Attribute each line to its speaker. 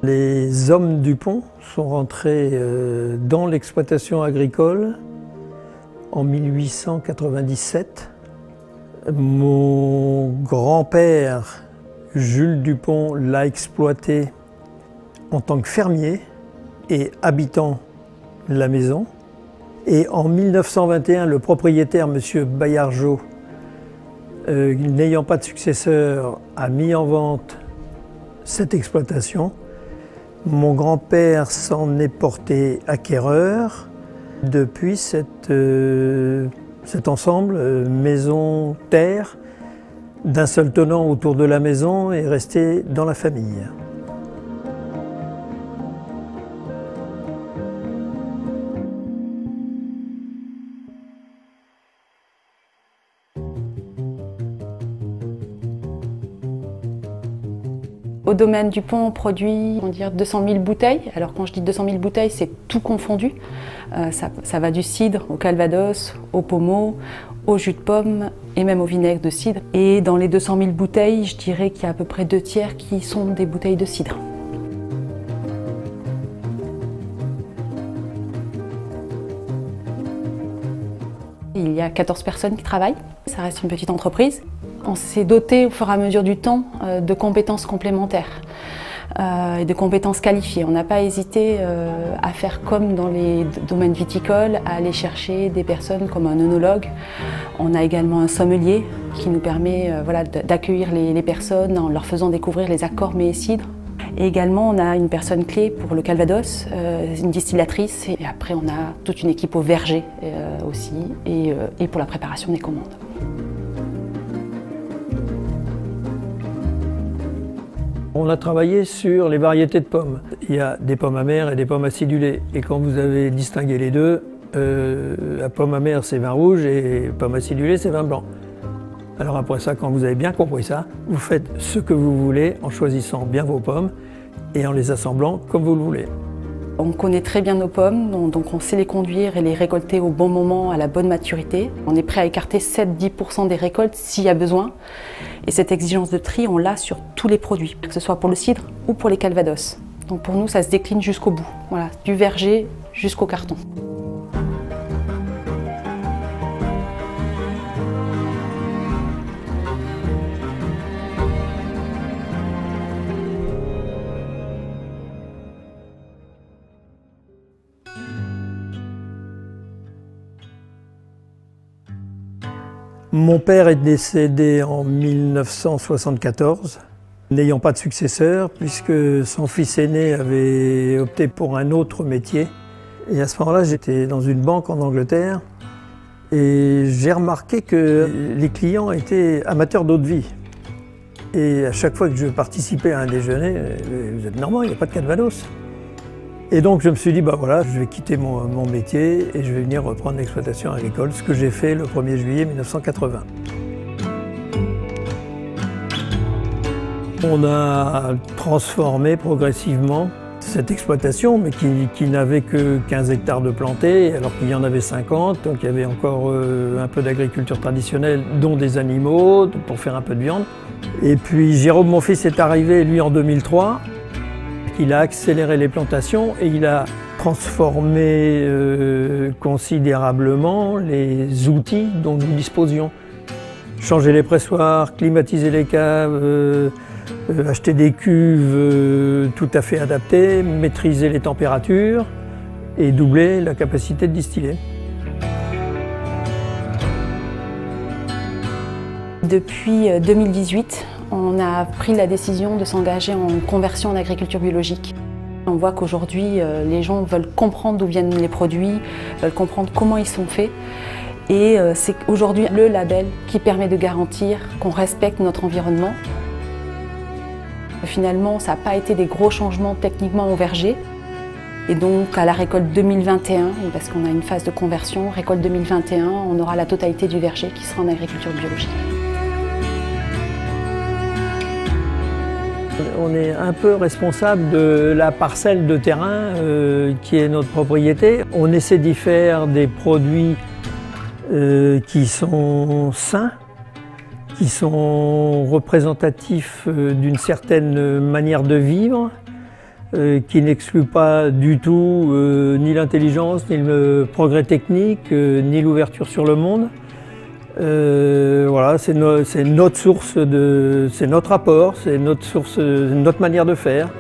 Speaker 1: Les hommes du pont sont rentrés dans l'exploitation agricole en 1897. Mon grand-père, Jules Dupont, l'a exploité en tant que fermier et habitant la maison. Et en 1921, le propriétaire, M. Bayargeau, n'ayant pas de successeur, a mis en vente cette exploitation. Mon grand-père s'en est porté acquéreur. Depuis, cet ensemble, maison-terre, d'un seul tenant autour de la maison, est resté dans la famille.
Speaker 2: Au domaine du pont, on produit 200 000 bouteilles. Alors quand je dis 200 000 bouteilles, c'est tout confondu. Ça va du cidre au calvados, au pommeau, au jus de pomme et même au vinaigre de cidre. Et dans les 200 000 bouteilles, je dirais qu'il y a à peu près 2 tiers qui sont des bouteilles de cidre. Il y a 14 personnes qui travaillent. Ça reste une petite entreprise. On s'est doté au fur et à mesure du temps de compétences complémentaires et de compétences qualifiées. On n'a pas hésité à faire comme dans les domaines viticoles, à aller chercher des personnes comme un œnologue. On a également un sommelier qui nous permet d'accueillir les personnes en leur faisant découvrir les accords mets et cidres. Et également, on a une personne clé pour le calvados, une distillatrice. Et après, on a toute une équipe au verger aussi et pour la préparation des commandes.
Speaker 1: On a travaillé sur les variétés de pommes. Il y a des pommes amères et des pommes acidulées. Et quand vous avez distingué les deux, la pomme amère c'est vin rouge et pomme acidulée c'est vin blanc. Alors après ça, quand vous avez bien compris ça, vous faites ce que vous voulez en choisissant bien vos pommes et en les assemblant comme vous le voulez.
Speaker 2: On connaît très bien nos pommes, donc on sait les conduire et les récolter au bon moment, à la bonne maturité. On est prêt à écarter 7-10% des récoltes s'il y a besoin. Et cette exigence de tri, on l'a sur tous les produits, que ce soit pour le cidre ou pour les calvados. Donc pour nous, ça se décline jusqu'au bout, voilà, du verger jusqu'au carton.
Speaker 1: Mon père est décédé en 1974, n'ayant pas de successeur, puisque son fils aîné avait opté pour un autre métier. Et à ce moment-là, j'étais dans une banque en Angleterre et j'ai remarqué que les clients étaient amateurs d'eau de vie. Et à chaque fois que je participais à un déjeuner, vous êtes normand, il n'y a pas de calvados. Et donc je me suis dit, bah voilà, je vais quitter mon métier et je vais venir reprendre l'exploitation agricole, ce que j'ai fait le 1er juillet 1980. On a transformé progressivement cette exploitation, mais qui n'avait que 15 hectares de plantés, alors qu'il y en avait 50, donc il y avait encore un peu d'agriculture traditionnelle, dont des animaux, pour faire un peu de viande. Et puis Jérôme, mon fils, est arrivé, lui, en 2003. Il a accéléré les plantations et il a transformé considérablement les outils dont nous disposions. Changer les pressoirs, climatiser les caves, acheter des cuves tout à fait adaptées, maîtriser les températures et doubler la capacité de distiller.
Speaker 2: Depuis 2018, on a pris la décision de s'engager en conversion en agriculture biologique. On voit qu'aujourd'hui, les gens veulent comprendre d'où viennent les produits, veulent comprendre comment ils sont faits. Et c'est aujourd'hui le label qui permet de garantir qu'on respecte notre environnement. Finalement, ça n'a pas été des gros changements techniquement au verger. Et donc à la récolte 2021, parce qu'on a une phase de conversion, récolte 2021, on aura la totalité du verger qui sera en agriculture biologique.
Speaker 1: On est un peu responsable de la parcelle de terrain qui est notre propriété. On essaie d'y faire des produits qui sont sains, qui sont représentatifs d'une certaine manière de vivre, qui n'exclut pas du tout ni l'intelligence, ni le progrès technique, ni l'ouverture sur le monde. Voilà, c'est notre source, c'est notre apport, c'est notre manière de faire.